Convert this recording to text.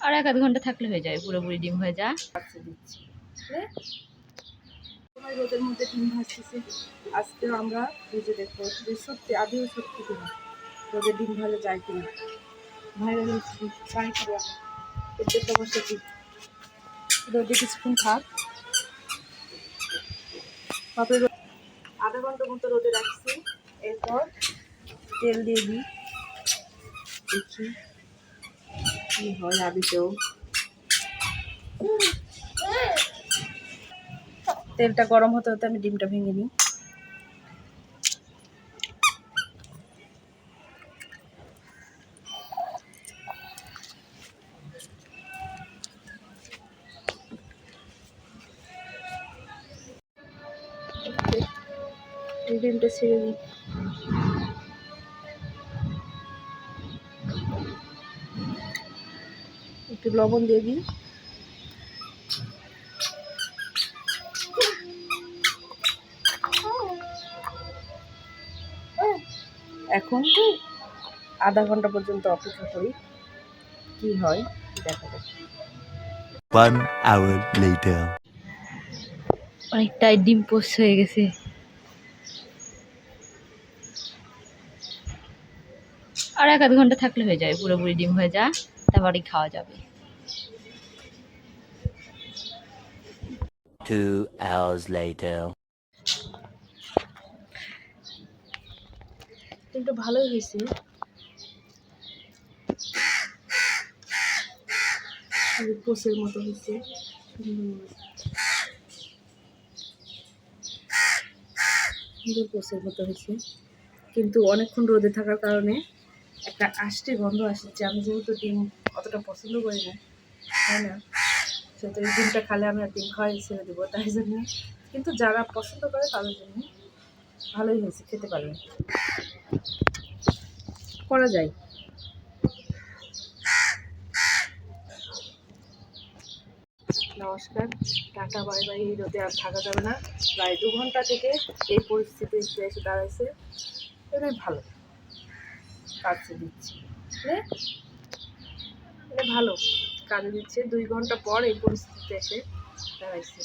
আর 1-আধ ঘন্টা থাকলে হয়ে যায়, পুরোপুরি ডিম হয়ে যায়। দিচ্ছি রোদের মধ্যে ডিম ভাজতেছি। আজকেও আমরা ভেজে দেখবো যে সত্যি আদৌ সত্যি কিনা রোদে ডিম ভাজা যায় কিনা। ভাইরাল ট্রাই করবো। এতে সমস্যা কি, রোদে কিছুক্ষণ থাক, তারপরে আধা ঘন্টা মতো রোদে রাখছি। এরপর তেল দিয়ে দিই, দেখি কি হয়। আবিতেও তেলটা গরম হতে হতে আমি ডিমটা ভেঙে নিই। এই ডিমটা ছেড়ে দিই। একটু লবণ দিয়ে দিই। এখন আধা ঘন্টা পর্যন্ত অপেক্ষা করি, কি হয় দেখা যাক। 1 hour later. অনেকটাই ডিম পোস্ট হয়ে গেছে। আর 1-আধ ঘন্টা থাকলে হয়ে যায়, পুরোপুরি ডিম হয়ে যায়, তারপরে খাওয়া যাবে। 2 hours later. কিন্তু ভালোই হয়েছে। পোষের মতো হয়েছে, সুন্দর পোষের মতো হয়েছে। কিন্তু অনেকক্ষণ রোদে থাকার কারণে একটা আষ্টে গন্ধ আসছে। আমি যেহেতু ডিম অতটা পছন্দ করি না, তাই না, সেহেতু এই ডিমটা খালে আমি আর ডিম খাওয়াই ছেড়ে দেবো, তাই জন্য। কিন্তু যারা পছন্দ করে তাদের জন্য ভালোই হয়েছে, খেতে পারবে, করা যায়। নমস্কার, টাটা, বাই বাই। এই রোদে আর থাকা যাবে না। প্রায় 2 ঘন্টা থেকে এই পরিস্থিতি এসে দাঁড়াইছে। এটাই ভালো, কাজে দিচ্ছি, এটা ভালো কাজে দিচ্ছে। 2 ঘন্টা পর এই পরিস্থিতিতে এসে দাঁড়াইছে।